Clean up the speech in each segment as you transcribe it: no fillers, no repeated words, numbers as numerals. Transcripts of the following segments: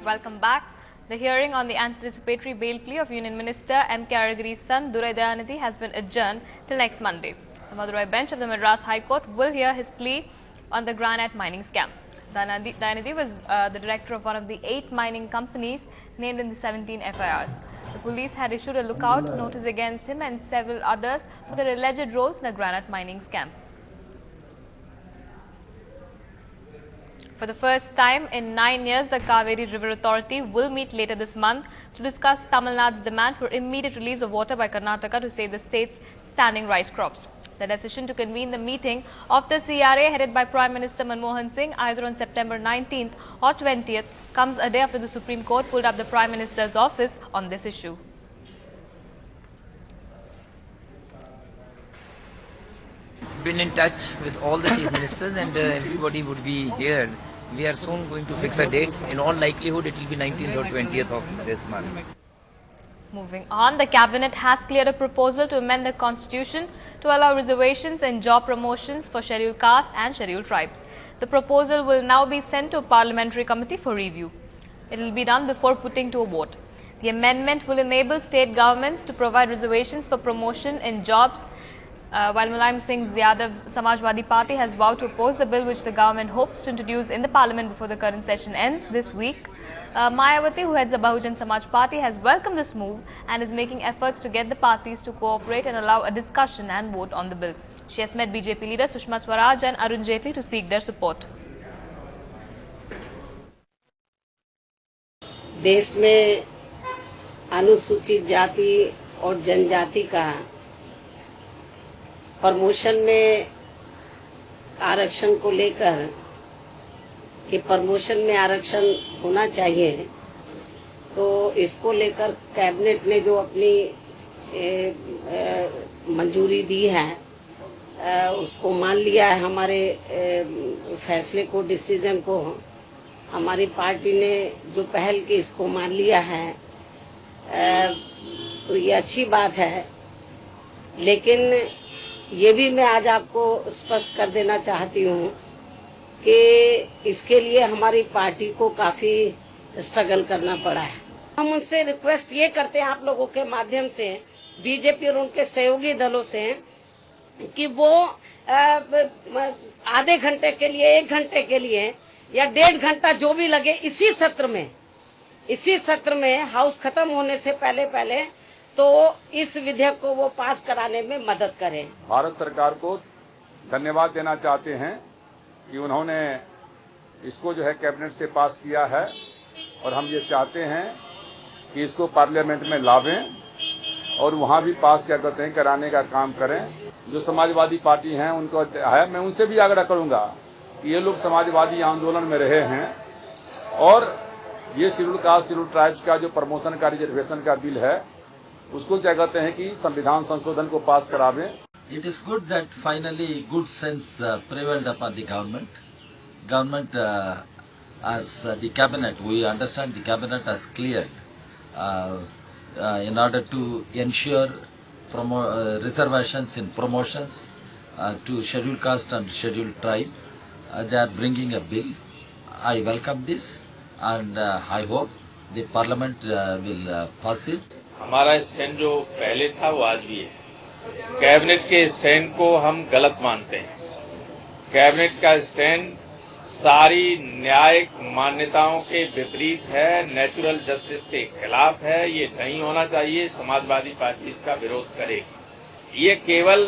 Welcome back. The hearing on the anticipatory bail plea of Union Minister M.K. Aragiri's son Durai Dayanidhi has been adjourned till next Monday. The Madurai bench of the Madras High Court will hear his plea on the granite mining scam. Dayanidhi was the director of one of the 8 mining companies named in the 17 FIRs. The police had issued a lookout notice against him and several others for their alleged roles in the granite mining scam. For the first time in 9 years, the Kaveri River Authority will meet later this month to discuss Tamil Nadu's demand for immediate release of water by Karnataka to save the state's standing rice crops. The decision to convene the meeting of the CRA headed by Prime Minister Manmohan Singh either on September 19th or 20th comes a day after the Supreme Court pulled up the Prime Minister's office on this issue. Been in touch with all the chief ministers and everybody would be here. We are soon going to fix a date. In all likelihood, it will be 19th or 20th of this month. Moving on, the cabinet has cleared a proposal to amend the constitution to allow reservations and job promotions for scheduled caste and scheduled tribes. The proposal will now be sent to a parliamentary committee for review. It will be done before putting to a vote. The amendment will enable state governments to provide reservations for promotion in jobs. While Mulayam Singh Yadav's Samajwadi Party has vowed to oppose the bill which the government hopes to introduce in the parliament before the current session ends this week, Mayawati, who heads the Bahujan Samaj Party, has welcomed this move and is making efforts to get the parties to cooperate and allow a discussion and vote on the bill. She has met BJP leaders Sushma Swaraj and Arun Jaitley to seek their support. देश में अनुसूचित जाति और जनजाति का promotion में आरक्षण को लेकर कि प्रमोशन में आरक्षण होना चाहिए, तो इसको लेकर कैबिनेट ने जो अपनी मंजूरी दी है उसको मान लिया है। हमारे फैसले को, डिसीजन को हमारी पार्टी ने जो पहल की इसको मान लिया है, तो ये अच्छी बात है। लेकिन ये भी मैं आज आपको स्पष्ट कर देना चाहती हूँ कि इसके लिए हमारी पार्टी को काफी स्ट्रगल करना पड़ा है। हम उनसे रिक्वेस्ट ये करते हैं आप लोगों के माध्यम से, बीजेपी और उनके सहयोगी दलों से, कि वो आधे घंटे के लिए, 1 घंटे के लिए या 1.5 घंटा जो भी लगे, इसी सत्र में हाउस खत्म होने से पहले तो इस विधेयक को वो पास कराने में मदद करें। भारत सरकार को धन्यवाद देना चाहते हैं कि उन्होंने इसको जो है कैबिनेट से पास किया है, और हम ये चाहते हैं कि इसको पार्लियामेंट में लावें और वहाँ भी पास क्या करते हैं कराने का काम करें। जो समाजवादी पार्टी हैं उनको है, मैं उनसे भी आग्रह करूँगा कि ये लोग समाजवादी आंदोलन में रहे हैं और ये शेड्यूल कास्ट, शेड्यूल ट्राइब्स का जो प्रमोशन का, रिजर्वेशन का बिल है, उसको क्या कहते हैं कि संविधान संशोधन को पास करावें। It is good that finally good sense prevailed upon the government. Government, as the cabinet, we understand the cabinet has cleared in order to ensure reservations in promotions to scheduled caste and scheduled tribe. They are bringing a bill. I welcome this and I hope the parliament will pass it. हमारा stand जो पहले था वो आज भी है। Cabinet के stand को हम गलत मानते हैं। कैबिनेट का स्टैंड सारी न्यायिक मान्यताओं के विपरीत है, नेचुरल जस्टिस के खिलाफ है। ये नहीं होना चाहिए। समाजवादी पार्टी इसका विरोध करेगी। ये केवल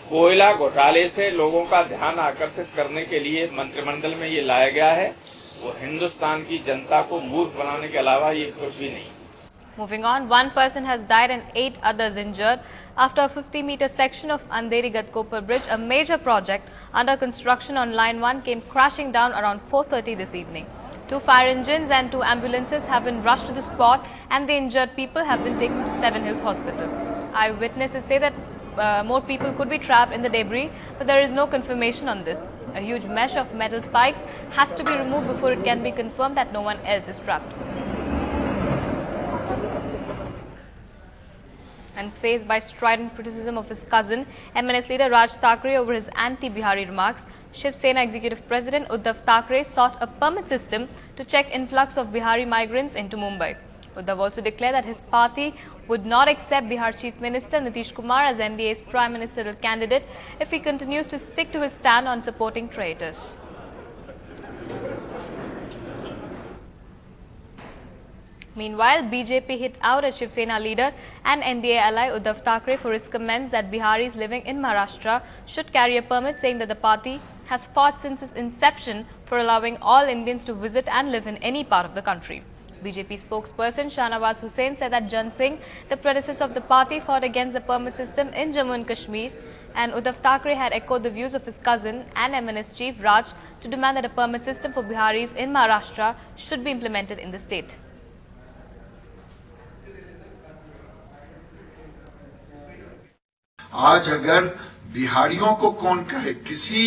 कोयला घोटाले से लोगों का ध्यान आकर्षित करने के लिए मंत्रिमंडल में ये लाया गया है। वो हिंदुस्तान की जनता को मूर्ख बनाने के अलावा ये कुछ भी नहीं। Moving on, 1 person has died and 8 others injured after a 50-meter section of Andheri-Ghatkopar Bridge, a major project under construction on Line 1, came crashing down around 4:30 this evening. 2 fire engines and 2 ambulances have been rushed to the spot and the injured people have been taken to Seven Hills Hospital. Eyewitnesses say that more people could be trapped in the debris, but there is no confirmation on this. A huge mesh of metal spikes has to be removed before it can be confirmed that no one else is trapped. and faced by strident criticism of his cousin, MNS leader Raj Thackeray over his anti-Bihari remarks, Shiv Sena Executive President Uddhav Thackeray sought a permit system to check influx of Bihari migrants into Mumbai. Uddhav also declared that his party would not accept Bihar Chief Minister Nitish Kumar as NDA's Prime Ministerial candidate if he continues to stick to his stand on supporting traitors. Meanwhile, BJP hit out at Shiv Sena leader and NDA ally Uddhav Thackeray for his comments that Biharis living in Maharashtra should carry a permit, saying that the party has fought since its inception for allowing all Indians to visit and live in any part of the country. BJP spokesperson Shahnawaz Hussain said that Jan Singh, the predecessor of the party, fought against the permit system in Jammu and Kashmir, and Uddhav Thackeray had echoed the views of his cousin and MNS chief Raj to demand that a permit system for Biharis in Maharashtra should be implemented in the state. आज अगर बिहारियों को कौन कहे किसी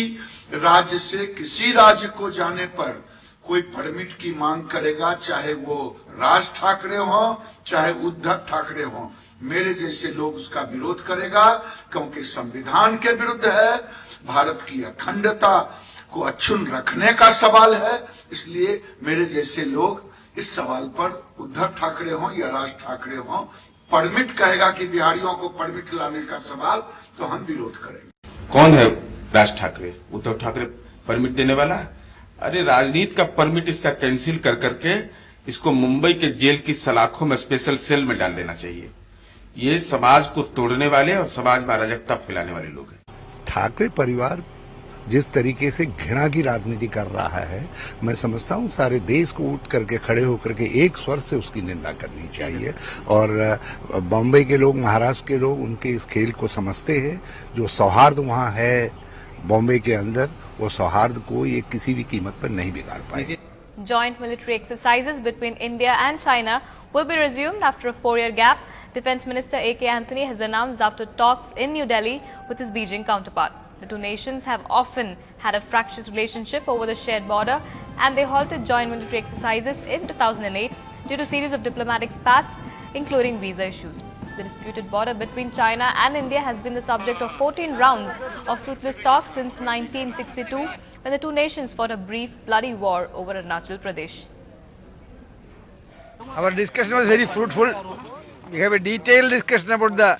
राज्य से किसी राज्य को जाने पर कोई परमिट की मांग करेगा, चाहे वो राज ठाकरे हो चाहे उद्धव ठाकरे हो, मेरे जैसे लोग उसका विरोध करेगा, क्योंकि संविधान के विरुद्ध है, भारत की अखंडता को अक्षुण्ण रखने का सवाल है। इसलिए मेरे जैसे लोग इस सवाल पर उद्धव ठाकरे हो या राज ठाकरे हो, परमिट कहेगा कि बिहारियों को परमिट लाने का सवाल, तो हम विरोध करेंगे। कौन है राज ठाकरे? उद्धव ठाकरे परमिट देने वाला? अरे राजनीति का परमिट इसका कैंसिल कर करके इसको मुंबई के जेल की सलाखों में स्पेशल सेल में डाल देना चाहिए। ये समाज को तोड़ने वाले और समाज में अराजकता फैलाने वाले लोग हैं। ठाकरे परिवार जिस तरीके से घृणा की राजनीति कर रहा है, मैं समझता हूं सारे देश को उठ करके खड़े होकर के एक स्वर से उसकी निंदा करनी चाहिए। और बॉम्बे के लोग, महाराष्ट्र के लोग उनके इस खेल को समझते हैं। जो सौहार्द वहां है बॉम्बे के अंदर, वो सौहार्द को ये किसी भी कीमत पर नहीं बिगाड़ पाएंगे। Joint military exercises between India and China will be resumed after a 4-year gap. Defence Minister A.K. Anthony has announced after talks in New Delhi with his Beijing counterpart. The two nations have often had a fractious relationship over the shared border, and they halted joint military exercises in 2008 due to a series of diplomatic spats, including visa issues. The disputed border between China and India has been the subject of 14 rounds of fruitless talks since 1962, when the two nations fought a brief, bloody war over Arunachal Pradesh. Our discussion was very fruitful. We have a detailed discussion about the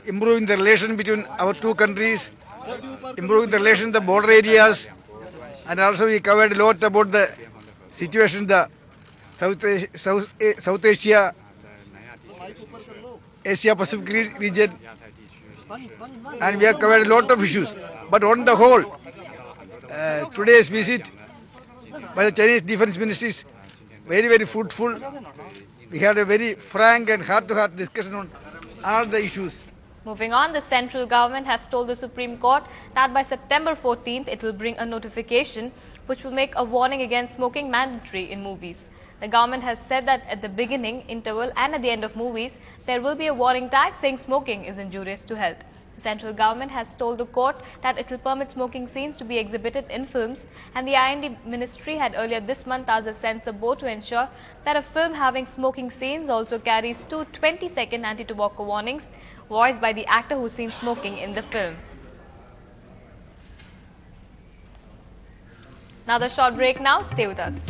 improving the relation between our two countries, improving the relation in the border areas, and also we covered a lot about the situation in the South Asia, Asia Pacific region, and we have covered a lot of issues. But on the whole, today's visit by the Chinese Defense Ministry is very, very fruitful. We had a very frank and heart-to-heart discussion on all the issues. Moving on, the central government has told the Supreme Court that by September 14th, it will bring a notification which will make a warning against smoking mandatory in movies. The government has said that at the beginning, interval and at the end of movies, there will be a warning tag saying smoking is injurious to health. The central government has told the court that it will permit smoking scenes to be exhibited in films, and the IND ministry had earlier this month asked the censor board to ensure that a film having smoking scenes also carries two 20-second anti-tobacco warnings voiced by the actor who's seen smoking in the film. Now the short break now, stay with us.